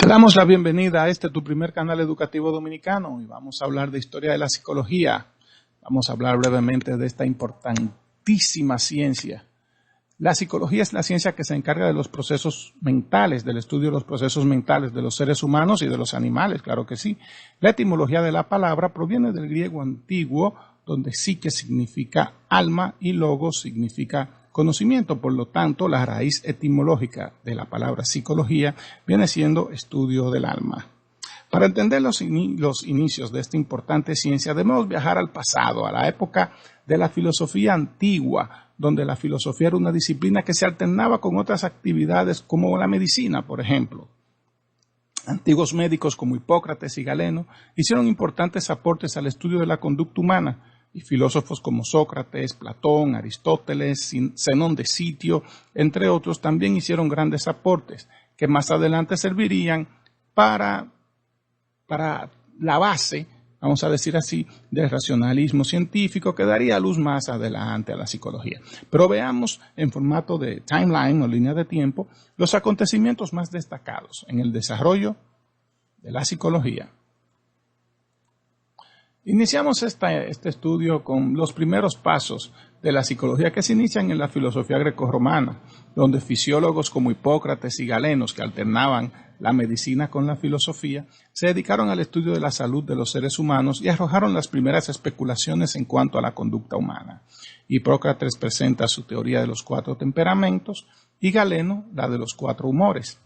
Te damos la bienvenida a tu primer canal educativo dominicano y vamos a hablar de historia de la psicología. Vamos a hablar brevemente de esta importantísima ciencia. La psicología es la ciencia que se encarga de los procesos mentales, del estudio de los procesos mentales de los seres humanos y de los animales, claro que sí. La etimología de la palabra proviene del griego antiguo, donde psique significa alma y logos significa conocimiento. Por lo tanto, la raíz etimológica de la palabra psicología viene siendo estudio del alma. Para entender los inicios de esta importante ciencia, debemos viajar al pasado, a la época de la filosofía antigua, donde la filosofía era una disciplina que se alternaba con otras actividades como la medicina, por ejemplo. Antiguos médicos como Hipócrates y Galeno hicieron importantes aportes al estudio de la conducta humana, y filósofos como Sócrates, Platón, Aristóteles, Zenón de Sitio, entre otros, también hicieron grandes aportes que más adelante servirían para la base, vamos a decir así, del racionalismo científico que daría luz más adelante a la psicología. Pero veamos en formato de timeline o línea de tiempo los acontecimientos más destacados en el desarrollo de la psicología. Iniciamos este estudio con los primeros pasos de la psicología que se inician en la filosofía grecorromana, donde fisiólogos como Hipócrates y Galeno, que alternaban la medicina con la filosofía, se dedicaron al estudio de la salud de los seres humanos y arrojaron las primeras especulaciones en cuanto a la conducta humana. Hipócrates presenta su teoría de los 4 temperamentos y Galeno la de los 4 humores.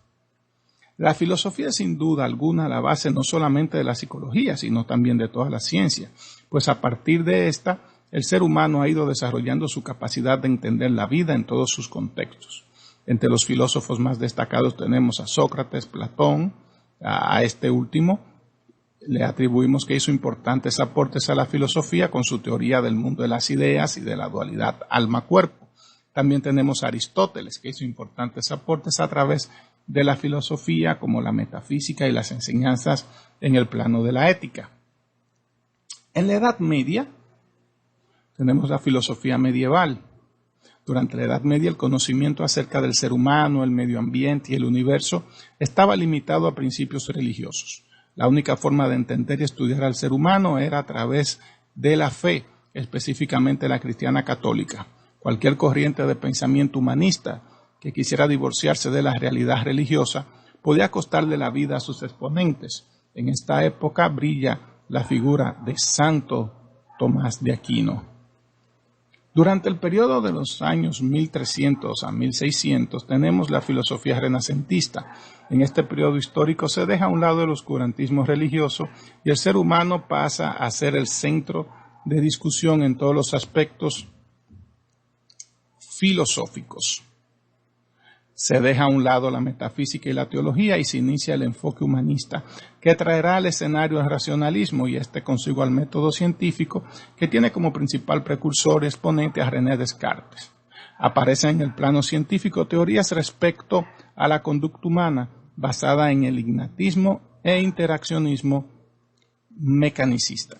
La filosofía es sin duda alguna la base no solamente de la psicología, sino también de toda la ciencia, pues a partir de esta, el ser humano ha ido desarrollando su capacidad de entender la vida en todos sus contextos. Entre los filósofos más destacados tenemos a Sócrates, Platón. A este último le atribuimos que hizo importantes aportes a la filosofía con su teoría del mundo de las ideas y de la dualidad alma-cuerpo. También tenemos a Aristóteles, que hizo importantes aportes a través de la filosofía como la metafísica y las enseñanzas en el plano de la ética. En la Edad Media tenemos la filosofía medieval. Durante la Edad Media el conocimiento acerca del ser humano, el medio ambiente y el universo estaba limitado a principios religiosos. La única forma de entender y estudiar al ser humano era a través de la fe, específicamente la cristiana católica. Cualquier corriente de pensamiento humanista que quisiera divorciarse de la realidad religiosa podía costarle la vida a sus exponentes. En esta época brilla la figura de Santo Tomás de Aquino. Durante el periodo de los años 1300 a 1600 tenemos la filosofía renacentista. En este periodo histórico se deja a un lado el oscurantismo religioso y el ser humano pasa a ser el centro de discusión en todos los aspectos filosóficos. Se deja a un lado la metafísica y la teología y se inicia el enfoque humanista que traerá al escenario el racionalismo y consigo al método científico que tiene como principal precursor y exponente a René Descartes. Aparecen en el plano científico teorías respecto a la conducta humana basada en el ignatismo e interaccionismo mecanicista.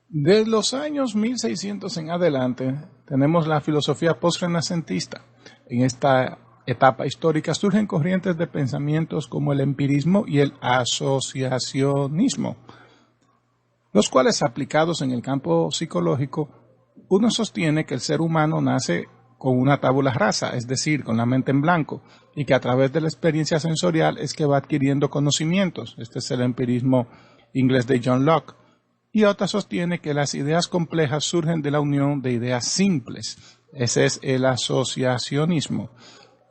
De los años 1600 en adelante tenemos la filosofía postrenacentista. En esta etapa histórica surgen corrientes de pensamientos como el empirismo y el asociacionismo, los cuales aplicados en el campo psicológico, uno sostiene que el ser humano nace con una tabula rasa, es decir, con la mente en blanco, y que a través de la experiencia sensorial es que va adquiriendo conocimientos. Este es el empirismo inglés de John Locke. Y otra sostiene que las ideas complejas surgen de la unión de ideas simples. Ese es el asociacionismo.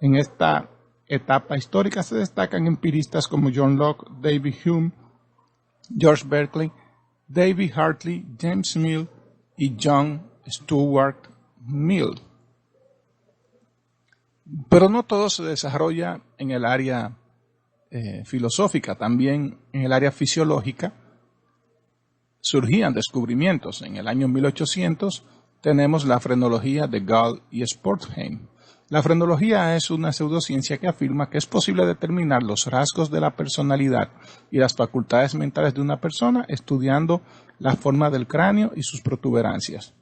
En esta etapa histórica se destacan empiristas como John Locke, David Hume, George Berkeley, David Hartley, James Mill y John Stuart Mill. Pero no todo se desarrolla en el área filosófica, también en el área fisiológica surgían descubrimientos. En el año 1800 tenemos la frenología de Gall y Sportheim. La frenología es una pseudociencia que afirma que es posible determinar los rasgos de la personalidad y las facultades mentales de una persona estudiando la forma del cráneo y sus protuberancias.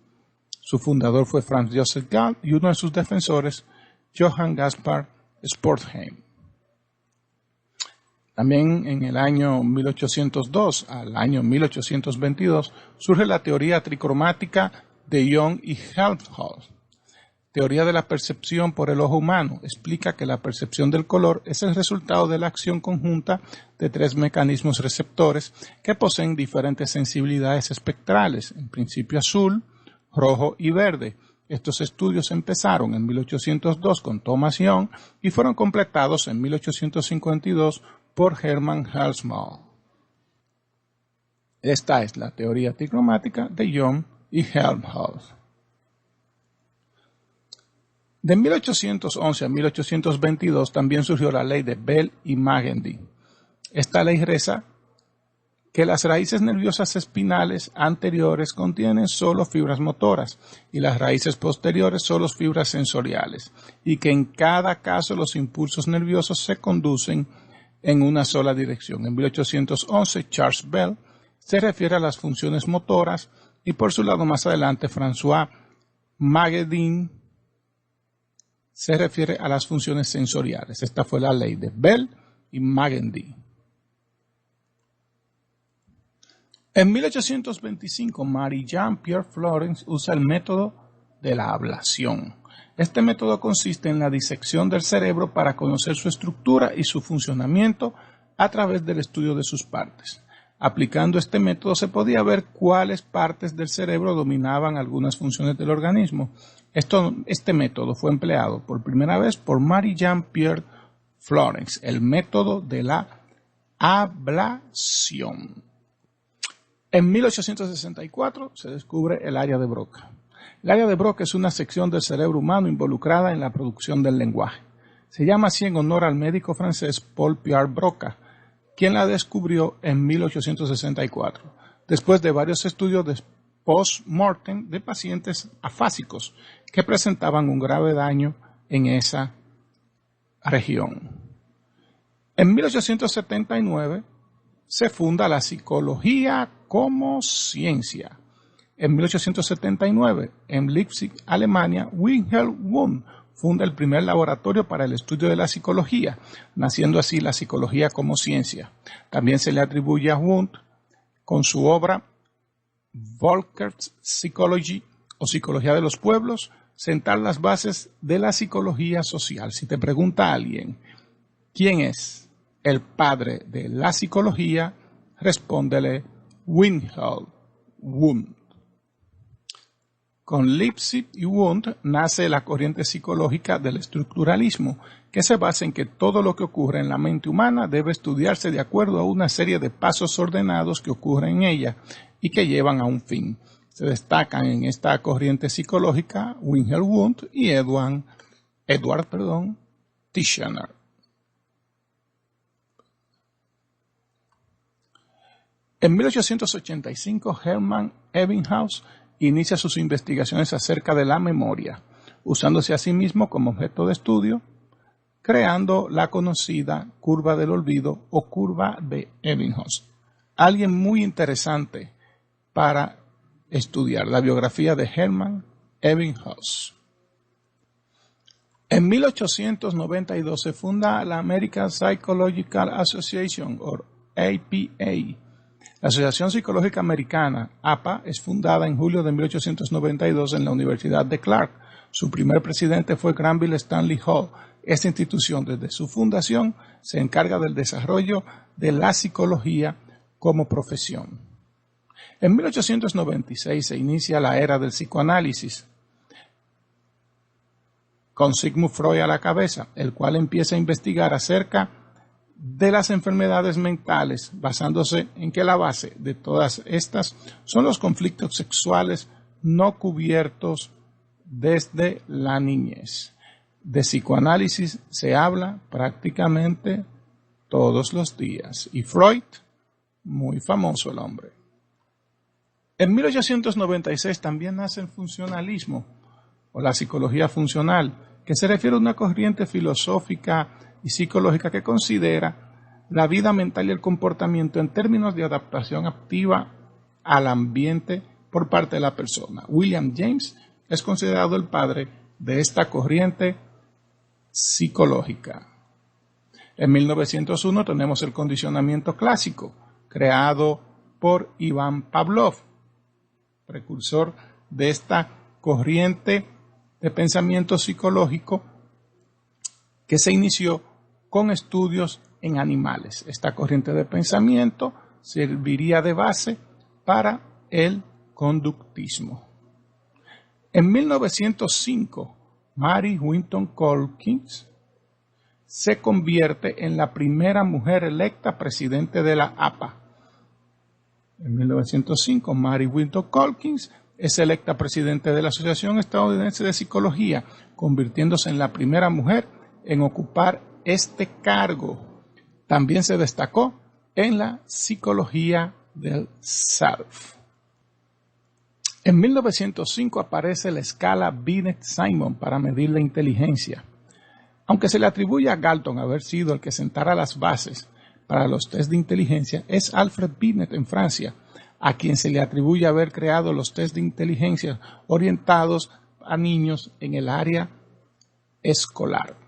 Su fundador fue Franz Joseph Gall y uno de sus defensores, Johann Gaspar Sportheim. También en el año 1802 al año 1822 surge la teoría tricromática de Young y Helmholtz. Teoría de la percepción por el ojo humano. Explica que la percepción del color es el resultado de la acción conjunta de tres mecanismos receptores que poseen diferentes sensibilidades espectrales, en principio azul, rojo y verde. Estos estudios empezaron en 1802 con Thomas Young y fueron completados en 1852 por Hermann Helmholtz. Esta es la teoría tricromática de Young y Helmholtz. De 1811 a 1822 también surgió la ley de Bell y Magendie. Esta ley reza que las raíces nerviosas espinales anteriores contienen solo fibras motoras y las raíces posteriores solo fibras sensoriales, y que en cada caso los impulsos nerviosos se conducen en una sola dirección. En 1811, Charles Bell se refiere a las funciones motoras y por su lado más adelante François Magendie se refiere a las funciones sensoriales. Esta fue la ley de Bell y Magendie. En 1825, Marie-Jean Pierre-Florence usa el método de la ablación. Este método consiste en la disección del cerebro para conocer su estructura y su funcionamiento a través del estudio de sus partes. Aplicando este método se podía ver cuáles partes del cerebro dominaban algunas funciones del organismo. Este método fue empleado por primera vez por Marie-Jean Pierre-Florence, el método de la ablación. En 1864 se descubre el área de Broca. El área de Broca es una sección del cerebro humano involucrada en la producción del lenguaje. Se llama así en honor al médico francés Paul-Pierre Broca, quien la descubrió en 1864, después de varios estudios de post-mortem de pacientes afásicos que presentaban un grave daño en esa región. En 1879 se funda la psicología como ciencia. En 1879, en Leipzig, Alemania, Wilhelm Wundt funda el primer laboratorio para el estudio de la psicología, naciendo así la psicología como ciencia. También se le atribuye a Wundt, con su obra Volker's Psychology o Psicología de los Pueblos, sentar las bases de la psicología social. Si te pregunta alguien, ¿quién es el padre de la psicología? Respóndele Wilhelm Wundt. Con Leipzig y Wundt nace la corriente psicológica del estructuralismo, que se basa en que todo lo que ocurre en la mente humana debe estudiarse de acuerdo a una serie de pasos ordenados que ocurren en ella y que llevan a un fin. Se destacan en esta corriente psicológica Wilhelm Wundt y Edward Tishner. En 1885, Hermann Ebbinghaus inicia sus investigaciones acerca de la memoria, usándose a sí mismo como objeto de estudio, creando la conocida curva del olvido o curva de Ebbinghaus. Alguien muy interesante para estudiar la biografía de Hermann Ebbinghaus. En 1892 se funda la American Psychological Association, o APA. La Asociación Psicológica Americana, APA, es fundada en julio de 1892 en la Universidad de Clark. Su primer presidente fue Granville Stanley Hall. Esta institución, desde su fundación, se encarga del desarrollo de la psicología como profesión. En 1896 se inicia la era del psicoanálisis, con Sigmund Freud a la cabeza, el cual empieza a investigar acerca de las enfermedades mentales, basándose en que la base de todas estas son los conflictos sexuales no cubiertos desde la niñez. De psicoanálisis se habla prácticamente todos los días. Y Freud, muy famoso el hombre. En 1896 también nace el funcionalismo, o la psicología funcional, que se refiere a una corriente filosófica y psicológica que considera la vida mental y el comportamiento en términos de adaptación activa al ambiente por parte de la persona. William James es considerado el padre de esta corriente psicológica. En 1901 tenemos el condicionamiento clásico, creado por Iván Pavlov, precursor de esta corriente de pensamiento psicológico que se inició con estudios en animales. Esta corriente de pensamiento serviría de base para el conductismo. En 1905, Mary Winton Calkins se convierte en la primera mujer electa presidente de la APA. En 1905, Mary Winton Calkins es electa presidente de la Asociación Estadounidense de Psicología, convirtiéndose en la primera mujer en ocupar este cargo. También se destacó en la psicología del self. En 1905 aparece la escala Binet-Simon para medir la inteligencia. Aunque se le atribuye a Galton haber sido el que sentara las bases para los test de inteligencia, es Alfred Binet en Francia, a quien se le atribuye haber creado los test de inteligencia orientados a niños en el área escolar.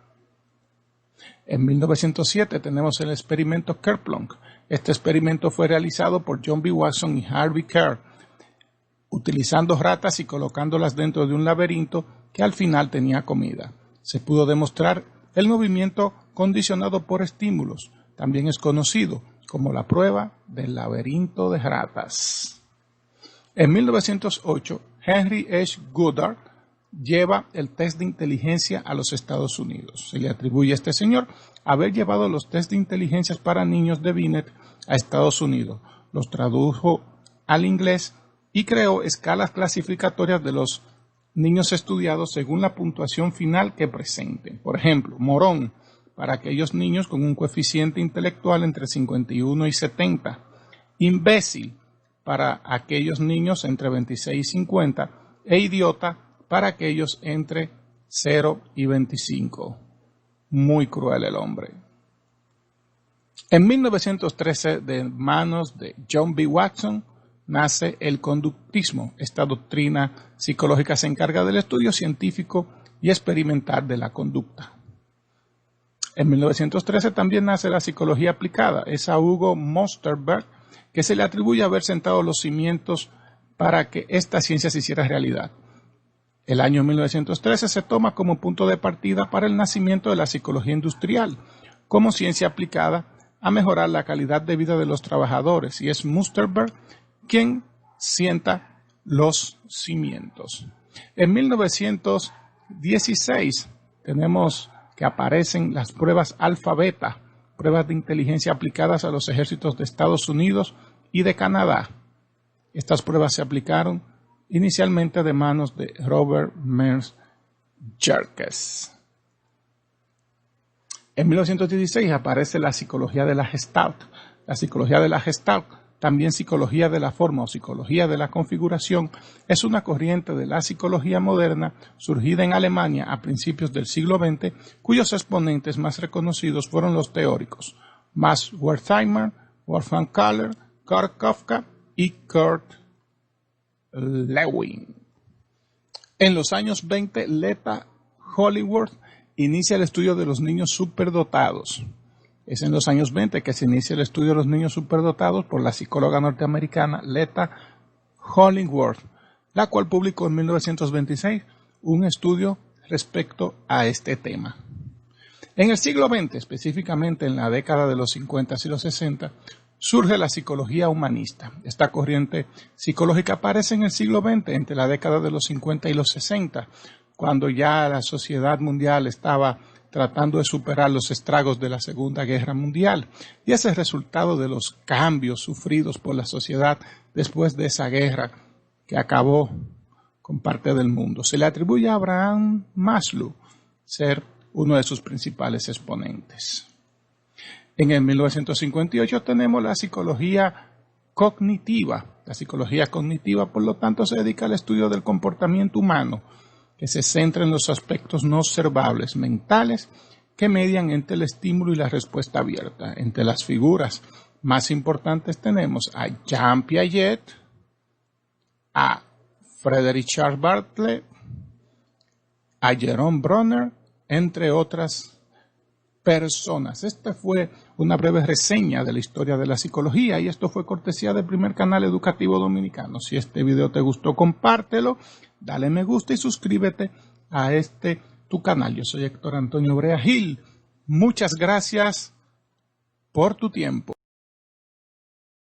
En 1907 tenemos el experimento Kerplunk. Este experimento fue realizado por John B. Watson y Harvey Kerr, utilizando ratas y colocándolas dentro de un laberinto que al final tenía comida. Se pudo demostrar el movimiento condicionado por estímulos. También es conocido como la prueba del laberinto de ratas. En 1908, Henry H. Goddard lleva el test de inteligencia a los Estados Unidos. Se le atribuye a este señor haber llevado los test de inteligencia para niños de Binet a Estados Unidos. Los tradujo al inglés y creó escalas clasificatorias de los niños estudiados según la puntuación final que presenten. Por ejemplo, morón para aquellos niños con un coeficiente intelectual entre 51 y 70. Imbécil para aquellos niños entre 26 y 50. E idiota para aquellos entre 0 y 25. Muy cruel el hombre. En 1913, de manos de John B. Watson, nace el conductismo. Esta doctrina psicológica se encarga del estudio científico y experimental de la conducta. En 1913 también nace la psicología aplicada. Es a Hugo Mosterberg que se le atribuye haber sentado los cimientos para que esta ciencia se hiciera realidad. El año 1913 se toma como punto de partida para el nacimiento de la psicología industrial, como ciencia aplicada a mejorar la calidad de vida de los trabajadores, y es Mosterberg quien sienta los cimientos. En 1916 tenemos que aparecen las pruebas alfa-beta, pruebas de inteligencia aplicadas a los ejércitos de Estados Unidos y de Canadá. Estas pruebas se aplicaron inicialmente de manos de Robert Merz Jerkes. En 1916 aparece la psicología de la Gestalt. La psicología de la Gestalt, también psicología de la forma o psicología de la configuración, es una corriente de la psicología moderna surgida en Alemania a principios del siglo XX, cuyos exponentes más reconocidos fueron los teóricos Max Wertheimer, Wolfgang Kahler, Karl Kafka y Kurt Lewin. En los años 20, Leta Hollingworth inicia el estudio de los niños superdotados. Es en los años 20 que se inicia el estudio de los niños superdotados por la psicóloga norteamericana Leta Hollingworth, la cual publicó en 1926 un estudio respecto a este tema. En el siglo XX, específicamente en la década de los 50 y los 60, surge la psicología humanista. Esta corriente psicológica aparece en el siglo XX, entre la década de los 50 y los 60, cuando ya la sociedad mundial estaba tratando de superar los estragos de la Segunda Guerra Mundial, y es el resultado de los cambios sufridos por la sociedad después de esa guerra que acabó con parte del mundo. Se le atribuye a Abraham Maslow ser uno de sus principales exponentes. En el 1958 tenemos la psicología cognitiva. La psicología cognitiva, por lo tanto, se dedica al estudio del comportamiento humano, que se centra en los aspectos no observables mentales que median entre el estímulo y la respuesta abierta. Entre las figuras más importantes tenemos a Jean Piaget, a Frederick Charles Bartlett, a Jerome Bruner, entre otras personas. Esta fue una breve reseña de la historia de la psicología y esto fue cortesía del primer canal educativo dominicano. Si este video te gustó, compártelo, dale me gusta y suscríbete a tu canal. Yo soy Héctor Antonio Brea Gil. Muchas gracias por tu tiempo.